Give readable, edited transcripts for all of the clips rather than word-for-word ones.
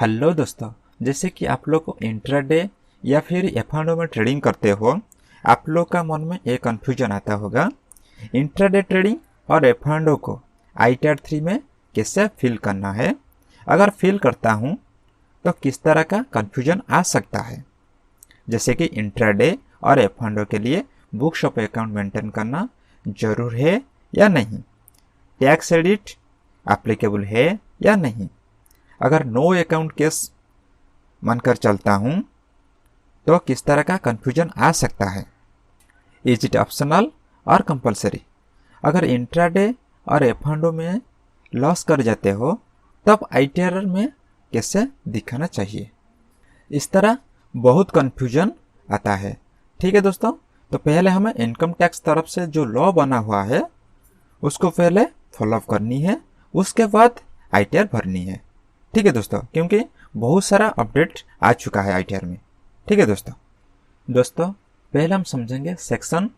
Hello दोस्तों, जैसे कि आप लोग इंट्राडे या फिर एफ&ओ में ट्रेडिंग करते हो, आप लोग का मन में एक कन्फ्यूजन आता होगा। इंट्राडे ट्रेडिंग और एफ&ओ को ITAR 3 में कैसे फिल करना है। अगर फिल करता हूँ तो किस तरह का कन्फ्यूजन आ सकता है, जैसे कि इंट्राडे और एफ&ओ के लिए बुक्स ऑफ अकाउंट मेंटेन करना जरूर है या नहीं, टैक्स एडिट एप्लीकेबल है या नहीं। अगर नो अकाउंट केस मानकर चलता हूं तो किस तरह का कंफ्यूजन आ सकता है। इज इट ऑप्शनल और कंपलसरी। अगर इंट्राडे और एफ&ओ में लॉस कर जाते हो तब ITAR में कैसे दिखाना चाहिए। इस तरह बहुत कंफ्यूजन आता है। ठीक है दोस्तों, तो पहले हमें इनकम टैक्स तरफ से जो लॉ बना हुआ है उसको पहले फॉलो करनी है, उसके बाद ITAR भरनी है। ठीक है दोस्तों, क्योंकि बहुत सारा अपडेट आ चुका है ITAR में। ठीक है दोस्तों पहले हम समझेंगे सेक्शन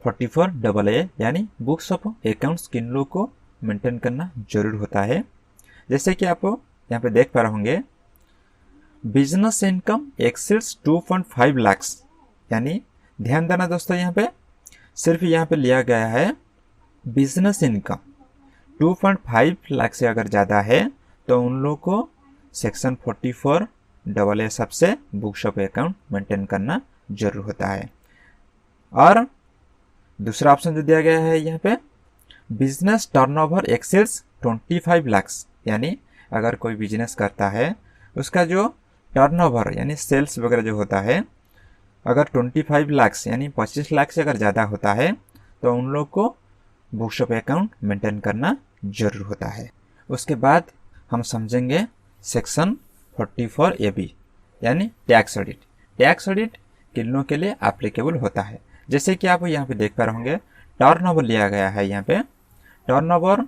44AA यानी बुक्स ऑफ अकाउंट्स किन लोगों को मेंटेन करना जरूर होता है। जैसे कि आप यहाँ पे देख पा रहे होंगे, बिजनेस इनकम एक्सीड्स 2.5 लाख, यानी ध्यान देना दोस्तों, यहाँ पे सिर्फ यहाँ पे लिया गया है बिजनेस इनकम 2.5 लाख से अगर ज़्यादा है तो उन लोगों को सेक्शन 44AA सब से बुक्स ऑफ अकाउंट मेंटेन करना जरूर होता है। और दूसरा ऑप्शन जो दिया गया है यहाँ पे, बिजनेस टर्नओवर एक्सीड्स 25 लाख, यानी अगर कोई बिजनेस करता है उसका जो टर्नओवर यानी सेल्स वगैरह जो होता है, अगर 25 लाख यानी 25 लाख से अगर ज़्यादा होता है तो उन लोग को बुक्स ऑफ अकाउंट मेंटेन करना जरूर होता है। उसके बाद हम समझेंगे सेक्शन 44AB यानी टैक्स ऑडिट। टैक्स ऑडिट किन लोगों के लिए एप्लीकेबल होता है। जैसे कि आप यहाँ पे देख पा रहे होंगे, टर्नओवर लिया गया है। यहाँ पे टर्नओवर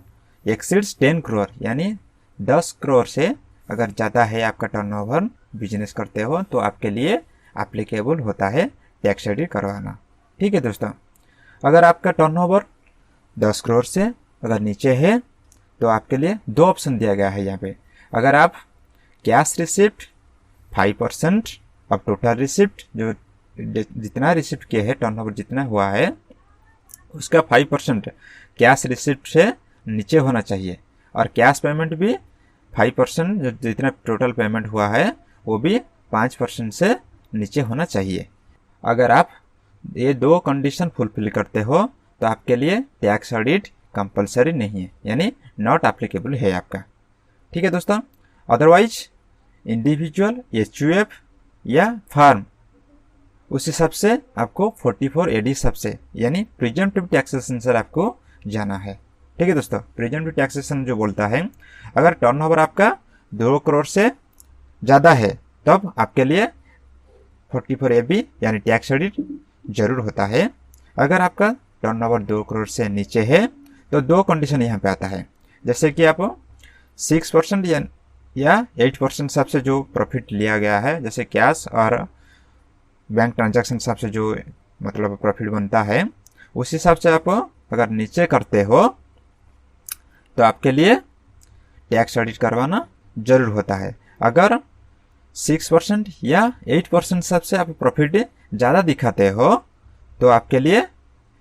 एक्सीड्स 10 करोड़, यानी 10 करोड़ से अगर ज़्यादा है आपका टर्नओवर, बिजनेस करते हो तो आपके लिए एप्लीकेबल होता है टैक्स ऑडिट करवाना। ठीक है दोस्तों, अगर आपका टर्नओवर 10 करोड़ से अगर नीचे है तो आपके लिए दो ऑप्शन दिया गया है यहाँ पे। अगर आप कैश रिसिप्ट 5% अब टोटल रिसिप्ट जो जितना रिसिप्ट किए है, टर्नओवर जितना हुआ है उसका 5% कैश रिसिप्ट से नीचे होना चाहिए, और कैश पेमेंट भी 5% जो जितना टोटल पेमेंट हुआ है वो भी 5% से नीचे होना चाहिए। अगर आप ये दो कंडीशन फुलफिल करते हो तो आपके लिए टैक्स ऑडिट कंपलसरी नहीं है, यानी नॉट एप्लीकेबल है आपका। ठीक है दोस्तों, अदरवाइज इंडिविजुअल, HUF या फार्म उस हिसाब से आपको 44AD सबसे यानी प्रिजम्पटिव टैक्सेशन से आपको जाना है। ठीक है दोस्तों, प्रिजम्पटिव टैक्सेशन जो बोलता है, अगर टर्नओवर आपका 2 करोड़ से ज़्यादा है तब आपके लिए 44AB यानी टैक्स ऑडिट जरूर होता है। अगर आपका टर्नओवर 2 करोड़ से नीचे है तो दो कंडीशन यहाँ पे आता है। जैसे कि आप 6% या 8% हिसाब से जो प्रॉफिट लिया गया है, जैसे कैश और बैंक ट्रांजैक्शन हिसाब से जो मतलब प्रॉफिट बनता है, उस हिसाब से आप अगर नीचे करते हो तो आपके लिए टैक्स ऑडिट करवाना जरूर होता है। अगर 6% या 8% हिसाब से आप प्रॉफिट ज़्यादा दिखाते हो तो आपके लिए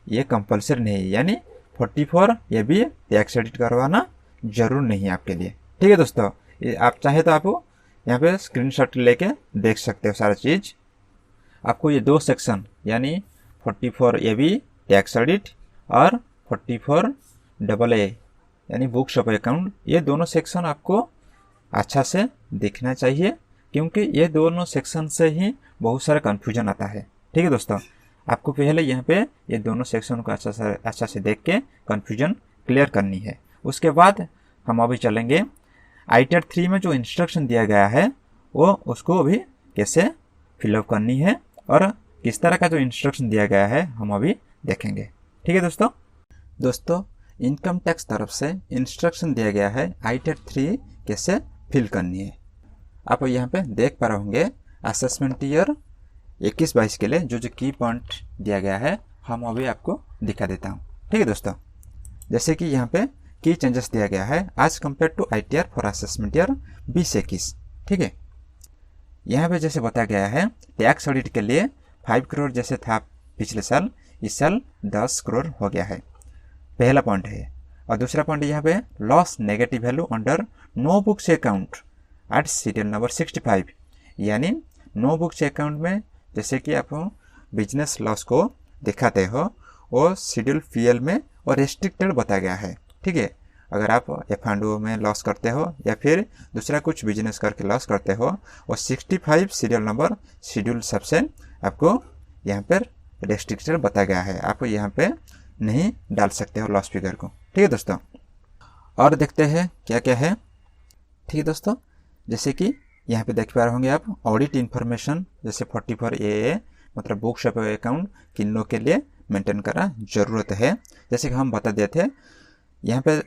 ये कंपलसरी नहीं है, यानी 44AB टैक्स ऑडिट करवाना जरूर नहीं है आपके लिए। ठीक है दोस्तों, आप चाहे तो आप यहाँ पे स्क्रीनशॉट लेके देख सकते हो सारा चीज़। आपको ये दो सेक्शन यानी 44AB टैक्स ऑडिट और 44AA यानी बुक्स ऑफ अकाउंट, ये दोनों सेक्शन आपको अच्छा से देखना चाहिए, क्योंकि ये दोनों सेक्शन से ही बहुत सारा कन्फ्यूजन आता है। ठीक है दोस्तों, आपको पहले यहाँ पे ये दोनों सेक्शन को अच्छा से देख के कन्फ्यूजन क्लियर करनी है। उसके बाद हम अभी चलेंगे ITAR 3 में जो इंस्ट्रक्शन दिया गया है वो उसको अभी कैसे फिलअप करनी है और किस तरह का जो इंस्ट्रक्शन दिया गया है हम अभी देखेंगे। ठीक है दोस्तों इनकम टैक्स तरफ से इंस्ट्रक्शन दिया गया है ITAR 3 कैसे फिल करनी है। आप यहाँ पे देख पा रहे होंगे, असेसमेंट ईयर 21-22 के लिए जो की पॉइंट दिया गया है हम अभी आपको दिखा देता हूँ। ठीक है दोस्तों, जैसे कि यहाँ पे की चेंजेस दिया गया है आज compare to ITAR for assessment year 20-21। ठीक है। यहाँ पे जैसे बताया गया है टैक्स ऑडिट के लिए 5 करोड़ जैसे था पिछले साल, इस साल 10 करोड़ हो गया है, पहला पॉइंट है। और दूसरा पॉइंट यहाँ पे loss negative value under no books account at serial number 65, यानी नो बुक्स अकाउंट में जैसे कि आप बिजनेस लॉस को दिखाते हो वो शेड्यूल पीएल में और रेस्ट्रिक्टेड बताया गया है, ठीक है। अगर आप F&O में लॉस करते हो या फिर दूसरा कुछ बिजनेस करके लॉस करते हो, और 65 सीरियल नंबर शेड्यूल सबसे आपको यहाँ पर रेस्ट्रिक्टेड बताया गया है, आप यहाँ पे नहीं डाल सकते हो लॉस फिगर को, ठीक है दोस्तों। और देखते हैं क्या क्या है, ठीक है दोस्तों। जैसे कि यहाँ पे देख पा रहे होंगे आप ऑडिट इन्फॉर्मेशन, जैसे 44AA मतलब बुक्स ऑफ अकाउंट किन लोग के लिए मेंटेन करना जरूरत है। जैसे कि हम बता दिए थे, यहाँ पे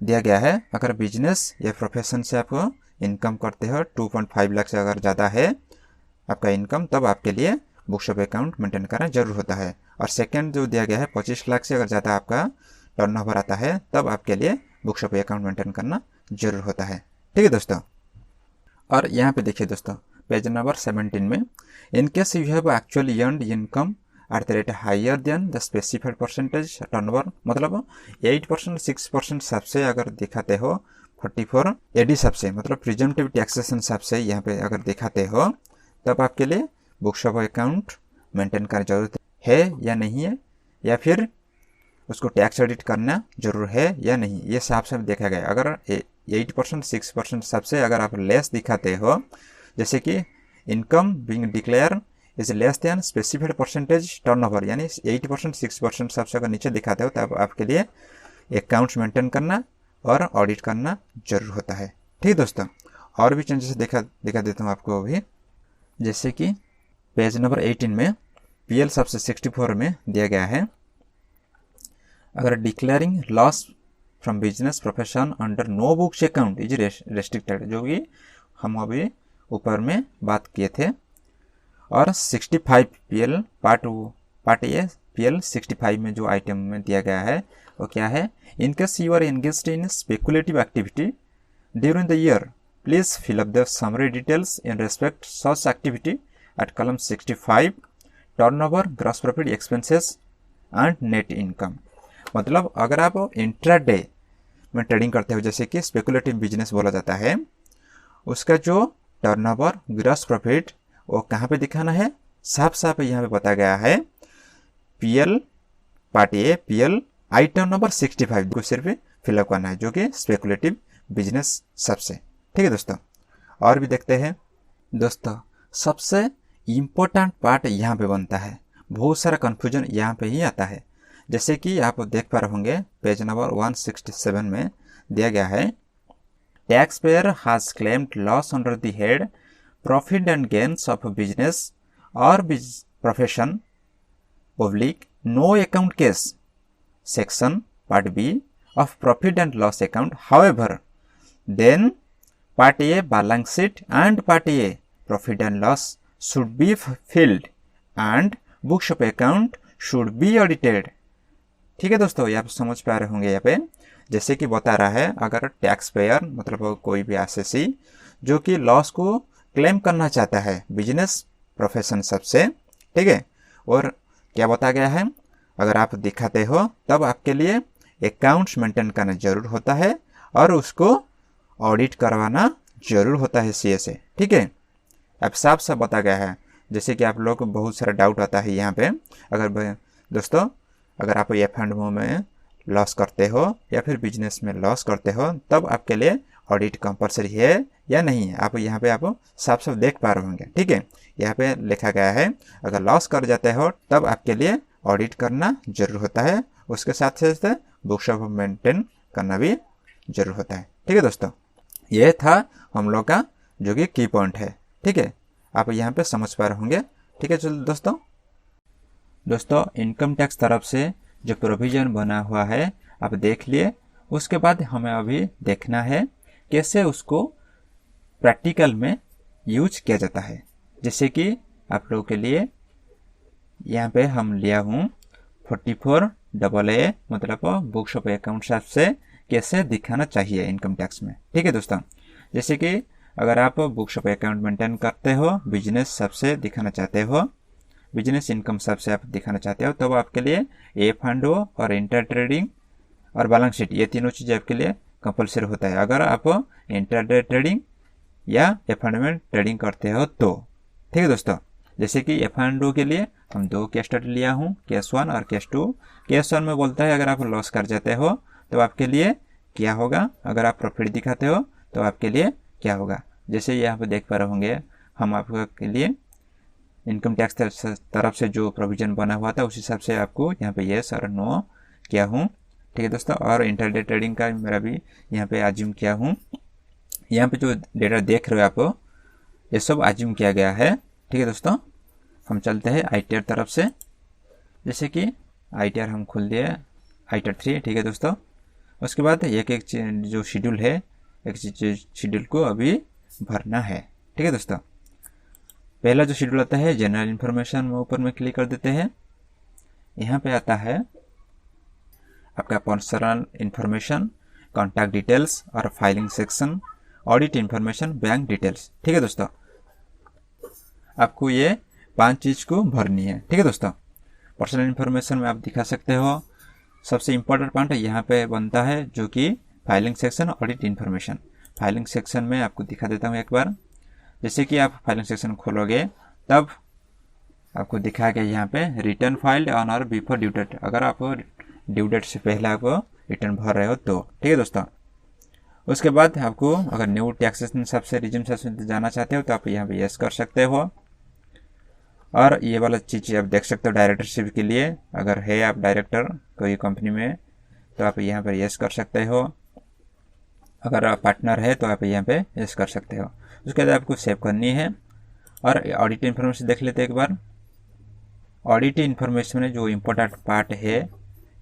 दिया गया है अगर बिजनेस या प्रोफेशन से आप इनकम करते हो 2.5 लाख से अगर ज़्यादा है आपका इनकम, तब आपके लिए बुक्स ऑफ अकाउंट मेंटेन करना जरूर होता है। और सेकंड जो दिया गया है 25 लाख से अगर ज़्यादा आपका टर्नओवर आता है, तब आपके लिए बुक्स ऑफ अकाउंट मेंटेन करना जरूर होता है, ठीक है दोस्तों। और यहाँ पे देखिए दोस्तों पेज नंबर 17 में, in case you have actually earned income at the rate higher than the specified percentage turnover, मतलब 8% 6% सबसे अगर दिखाते हो 44 AD सबसे मतलब प्रिजम्पटिव टैक्सेशन सबसे यहाँ पे अगर दिखाते हो, तब आपके लिए बुक्स ऑफ अकाउंट मेंटेन करना जरूरत है या नहीं है, या फिर उसको टैक्स ऑडिट करना जरूर है या नहीं, ये साफ साफ देखा गया। अगर 8% 6% सबसे अगर आप लेस दिखाते हो, जैसे कि income being declare is less than specified percentage turnover, यानी 8% 6% सबसे अगर नीचे दिखाते हो, तब आपके लिए अकाउंट्स मेंटेन करना और ऑडिट करना जरूर होता है, ठीक है दोस्तों। और भी चेंजेस दिखा देता हूँ आपको अभी। जैसे कि पेज नंबर 18 में पीएल सबसे 64 में दिया गया है, अगर declaring loss from business profession under no books account is restricted, जो कि हम अभी ऊपर में बात किए थे। और 65 पीएल पार्ट ए पीएल 65 में जो आइटम में दिया गया है वो क्या है, in case you are engaged in speculative activity during the year please fill up the summary details in respect such activity at column 65 turnover gross profit expenses and net income. मतलब अगर आप इंट्राडे में ट्रेडिंग करते हो, जैसे कि speculative business बोला जाता है, उसका जो टर्नओवर ग्रॉस प्रॉफिट वो कहाँ पे दिखाना है, साफ साफ यहाँ पे बताया गया है PL part A PL item number 65 को सिर्फ फिलअप करना है, जो कि स्पेकुलेटिव बिजनेस सबसे, ठीक है दोस्तों। और भी देखते हैं दोस्तों, सबसे इम्पोर्टेंट पार्ट यहाँ पे बनता है, बहुत सारा कंफ्यूजन यहाँ पे ही आता है। जैसे कि आप देख पा रहे होंगे पेज नंबर 167 में दिया गया है, tax payer has claimed loss under the head profit and gains of business और profession oblique no account case section part B of profit and loss account. However, then part A balance sheet and part A profit and loss should be filled and books of account should be audited. ठीक है दोस्तों, ये आप समझ पा रहे होंगे यहाँ पे। जैसे कि बता रहा है अगर टैक्स पेयर मतलब कोई भी एसएससी जो कि लॉस को क्लेम करना चाहता है बिजनेस प्रोफेशन सबसे, ठीक है, और क्या बताया गया है, अगर आप दिखाते हो तब आपके लिए अकाउंट्स मेंटेन करना जरूर होता है और उसको ऑडिट करवाना जरूर होता है सीए से, ठीक है। अब साफ साफ बताया गया है। जैसे कि आप लोग को बहुत सारा डाउट आता है यहाँ पे, अगर दोस्तों अगर आप F&O में लॉस करते हो या फिर बिजनेस में लॉस करते हो, तब आपके लिए ऑडिट कंपलसरी है या नहीं है, आप यहाँ पे आप साफ साफ देख पा रहे होंगे, ठीक है। यहाँ पे लिखा गया है अगर लॉस कर जाते हो तब आपके लिए ऑडिट करना जरूर होता है, उसके साथ साथ बुक्स ऑफ मेंटेन करना भी जरूर होता है, ठीक है दोस्तों। ये था हम लोग का जो कि की पॉइंट है, ठीक है, आप यहाँ पे समझ पा रहे होंगे, ठीक है। चलो दोस्तों इनकम टैक्स तरफ से जो प्रोविजन बना हुआ है आप देख लिए, उसके बाद हमें अभी देखना है कैसे उसको प्रैक्टिकल में यूज किया जाता है। जैसे कि आप लोगों के लिए यहाँ पे हम लिया हूँ 44AA मतलब बुक्स ऑफ अकाउंट से कैसे दिखाना चाहिए इनकम टैक्स में, ठीक है दोस्तों। जैसे कि अगर आप बुक्स ऑफ अकाउंट मेंटेन करते हो, बिजनेस सबसे दिखाना चाहते हो, बिजनेस इनकम सबसे आप दिखाना चाहते हो, तो आपके लिए एफ एंड ओ और इंटर ट्रेडिंग और बैलेंस शीट ये तीनों चीज़ आपके लिए कंपलसरी होता है अगर आप इंट्राडे ट्रेडिंग या एफ एंड में ट्रेडिंग करते हो तो। ठीक है दोस्तों, जैसे कि एफ एंड ओ के लिए हम 2 केस स्टडी लिया हूँ, केस 1 और केस 2। केस 1 में बोलता है अगर आप लॉस कर जाते हो तो आपके लिए क्या होगा, अगर आप प्रॉफिट दिखाते हो तो आपके लिए क्या होगा। जैसे यहाँ पे देख पा रहे होंगे, हम आपके लिए इनकम टैक्स तरफ से जो प्रोविजन बना हुआ था उस हिसाब से आपको यहाँ पे येस और नो किया हूँ। ठीक है दोस्तों, और इंटरडे ट्रेडिंग का मेरा भी यहाँ पे आज्यूम किया हूँ। यहाँ पे जो डेटा देख रहे हो आप, ये सब आज्यूम किया गया है। ठीक है दोस्तों, हम चलते हैं ITR तरफ से। जैसे कि ITR हम खोल दिए, ITR 3। ठीक है दोस्तों, उसके बाद एक एक जो शेड्यूल है, एक शेड्यूल को अभी भरना है। ठीक है दोस्तों, पहला जो शेड्यूल आता है जनरल इन्फॉर्मेशन में, ऊपर में क्लिक कर देते हैं। यहाँ पे आता है आपका पर्सनल इन्फॉर्मेशन, कॉन्टैक्ट डिटेल्स और filing section, audit information, bank details. ठीक है दोस्तों, आपको ये 5 चीज़ को भरनी है। ठीक है दोस्तों, पर्सनल इन्फॉर्मेशन में आप दिखा सकते हो। सबसे इम्पोर्टेंट पॉइंट यहाँ पे बनता है जो कि filing section, audit information. Filing section में आपको दिखा देता हूँ एक बार। जैसे कि आप फाइलिंग सेक्शन खोलोगे तब आपको दिखाएगा यहाँ पे रिटर्न फाइल्ड ऑन और बिफोर ड्यू डेट, अगर आप ड्यू डेट से पहले आप रिटर्न भर रहे हो तो। ठीक है दोस्तों, उसके बाद आपको अगर न्यू टैक्सेशन सबसे रिज्यूम सबसे जाना चाहते हो तो आप यहाँ पे यस कर सकते हो। और ये वाला चीज़ आप देख सकते हो डायरेक्टरशिप के लिए, अगर है आप डायरेक्टर कोई कंपनी में तो आप यहाँ पर यस कर सकते हो। अगर आप पार्टनर है तो आप यहाँ पे यस कर सकते हो। उसके बाद आपको सेव करनी है। और ऑडिट इन्फॉर्मेशन देख लेते हैं एक बार। ऑडिट इन्फॉर्मेशन में जो इम्पोर्टेंट पार्ट है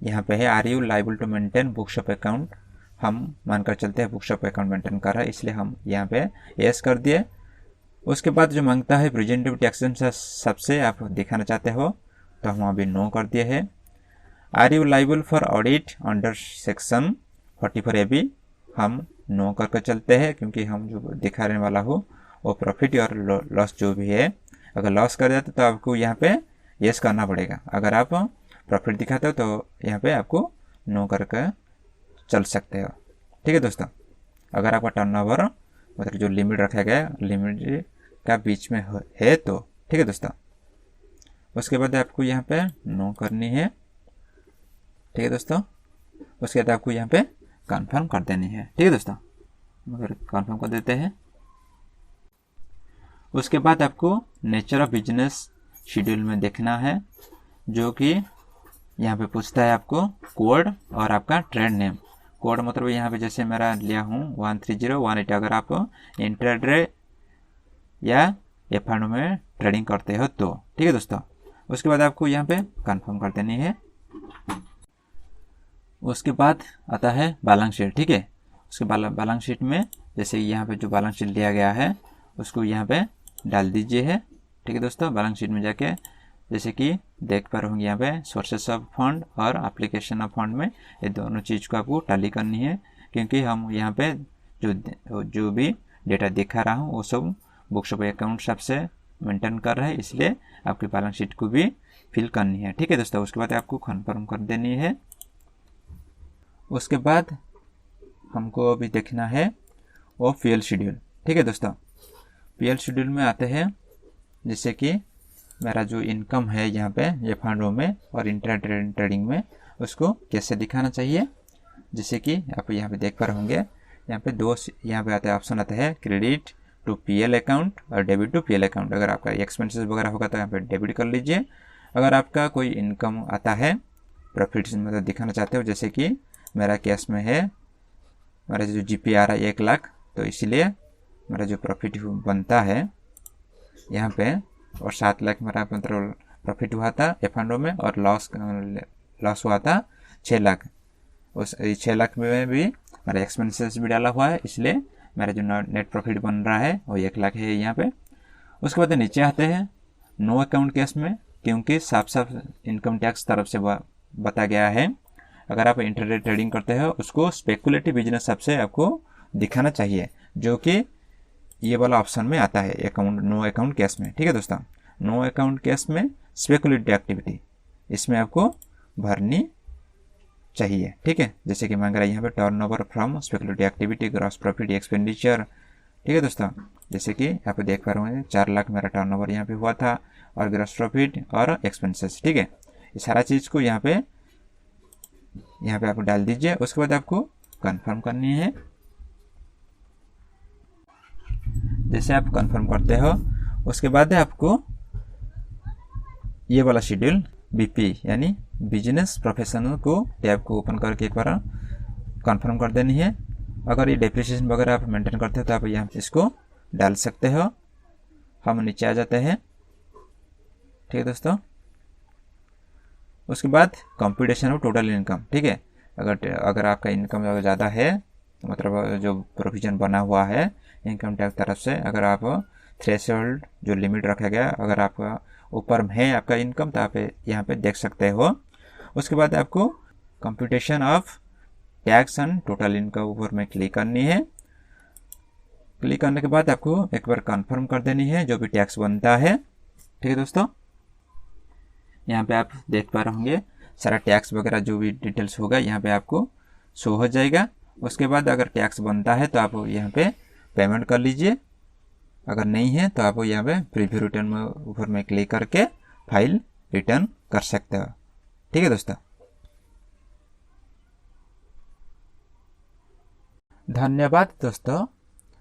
यहाँ पे है, are you liable to maintain books of account. हम मानकर चलते हैं बुक्स ऑफ अकाउंट मेंटेन कर रहा है, इसलिए हम यहाँ पे यस कर दिए। उसके बाद जो मांगता है प्रेजेंटिव टैक्सेशन सबसे आप दिखाना चाहते हो तो हम अभी नो कर दिए है। Are you liable for audit under section 44AB, हम नो करके चलते हैं क्योंकि हम जो दिखाने वाला हो वो प्रॉफिट और लॉस जो भी है, अगर लॉस कर जाते तो आपको यहाँ पे यस करना पड़ेगा। अगर आप प्रॉफिट दिखाते हो तो यहाँ पे आपको नो करके चल सकते हो। ठीक है दोस्तों, अगर आपका टर्नओवर मतलब जो लिमिट रखा गया लिमिट का बीच में है तो। ठीक है दोस्तों, उसके बाद आपको यहाँ पे नो करनी है। ठीक है दोस्तों, उसके बाद आपको यहाँ पे कंफर्म कर देनी है। ठीक है दोस्तों, अगर कंफर्म कर देते हैं, उसके बाद आपको नेचर ऑफ बिजनेस शेड्यूल में देखना है, जो कि यहाँ पे पूछता है आपको कोड और आपका ट्रेड नेम। कोड मतलब यहाँ पे जैसे मेरा लिया हूँ 13018। अगर आप इंट्राडे या एफ में ट्रेडिंग करते हो तो। ठीक है दोस्तों, उसके बाद आपको यहाँ पे कंफर्म कर देनी है। उसके बाद आता है बैलेंस शीट। ठीक है, उसके बैलेंस शीट में जैसे यहाँ पे जो बैलेंस शीट लिया गया है उसको यहाँ पे डाल दीजिए है। ठीक है दोस्तों, बैलेंस शीट में जाके जैसे कि देख पा रहे होंगे यहाँ पे सोर्सेस ऑफ फंड और एप्लीकेशन ऑफ फंड में ये दोनों चीज़ को आपको टैली करनी है, क्योंकि हम यहाँ पे जो भी डेटा दिखा रहा हूँ वो सब बुक्स ऑफ अकाउंट सबसे मेंटेन कर रहा है, इसलिए आपकी बैलेंस शीट को भी फिल करनी है। ठीक है दोस्तों, उसके बाद आपको कन्फर्म कर देनी है। उसके बाद हमको अभी देखना है वो पीएल शेड्यूल। ठीक है दोस्तों, पीएल शेड्यूल में आते हैं जैसे कि मेरा जो इनकम है यहाँ पे ये फंडों में और इंट्रा ट्रेडिंग में उसको कैसे दिखाना चाहिए। जैसे कि आप यहाँ पे देख पा रहे होंगे, यहाँ पे यहाँ पे आता है ऑप्शन आता है क्रेडिट टू पीएल अकाउंट और डेबिट टू पीएल अकाउंट। अगर आपका एक्सपेंसेस वगैरह होगा तो यहाँ पे डेबिट कर लीजिए। अगर आपका कोई इनकम आता है प्रॉफिट मतलब दिखाना चाहते हो, जैसे कि मेरा केस में है मेरा जो जीपी आ रहा है 1 लाख, तो इसीलिए मेरा जो प्रॉफिट बनता है यहाँ पे और 7 लाख मेरा मतलब प्रॉफिट हुआ था एफ&ओ में और लॉस हुआ था 6 लाख। उस 6 लाख में भी मेरा एक्सपेंसेस भी डाला हुआ है, इसलिए मेरा जो नेट प्रॉफिट बन रहा है वो 1 लाख है यहाँ पे। उसके बाद नीचे आते हैं नो अकाउंट केस में, क्योंकि साफ साफ इनकम टैक्स तरफ से बता गया है अगर आप इंट्राडे ट्रेडिंग करते हो उसको स्पेकुलेटिव बिजनेस सबसे आपको दिखाना चाहिए, जो कि ये वाला ऑप्शन में आता है अकाउंट, नो अकाउंट कैश में। ठीक है दोस्तों, नो अकाउंट कैश में स्पेकुलेटिव एक्टिविटी, इसमें आपको भरनी चाहिए। ठीक है, जैसे कि मांग रहा है यहाँ पे turnover from speculative activity, gross profit, expenditure. ठीक है दोस्तों, जैसे कि यहाँ पे देख पा रहे होंगे 4 लाख मेरा टर्नओवर यहाँ पे हुआ था, और ग्रॉस प्रॉफिट और एक्सपेंसेस। ठीक है, ये सारा चीज़ को यहाँ पे आपको डाल दीजिए। उसके बाद आपको कंफर्म करनी है। जैसे आप कंफर्म करते हो उसके बाद आपको ये वाला शेड्यूल बीपी यानी बिजनेस प्रोफेशनल को टैब को ओपन करके एक बार कंफर्म कर देनी है। अगर ये डेप्रिसिएशन वगैरह आप मेंटेन करते हो तो आप यहाँ इसको डाल सकते हो। हम नीचे आ जाते हैं। ठीक है दोस्तों, उसके बाद कंप्यूटेशन ऑफ टोटल इनकम। ठीक है, अगर आपका इनकम अगर ज़्यादा है तो मतलब जो प्रोविजन बना हुआ है इनकम टैक्स तरफ से, अगर आप थ्रेशोल्ड जो लिमिट रखा गया अगर आपका ऊपर है आपका इनकम तो आप यहाँ पे देख सकते हो। उसके बाद आपको computation of tax and total income ऊपर में क्लिक करनी है। क्लिक करने के बाद आपको एक बार कंफर्म कर देनी है जो भी टैक्स बनता है। ठीक है दोस्तों, यहाँ पे आप देख पा रहे होंगे सारा टैक्स वगैरह जो भी डिटेल्स होगा यहाँ पे आपको शो हो जाएगा। उसके बाद अगर टैक्स बनता है तो आप यहाँ पे पेमेंट कर लीजिए, अगर नहीं है तो आप यहाँ पे प्रीव्यू रिटर्न में ऊपर में क्लिक करके फाइल रिटर्न कर सकते हो। ठीक है दोस्तों, धन्यवाद दोस्तों।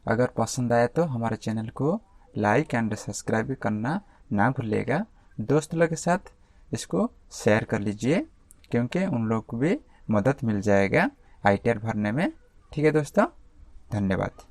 अगर पसंद आया तो हमारे चैनल को लाइक एंड सब्सक्राइब करना ना भूलिएगा। दोस्त लोग के साथ इसको शेयर कर लीजिए क्योंकि उन लोग को भी मदद मिल जाएगा ITR भरने में। ठीक है दोस्तों, धन्यवाद।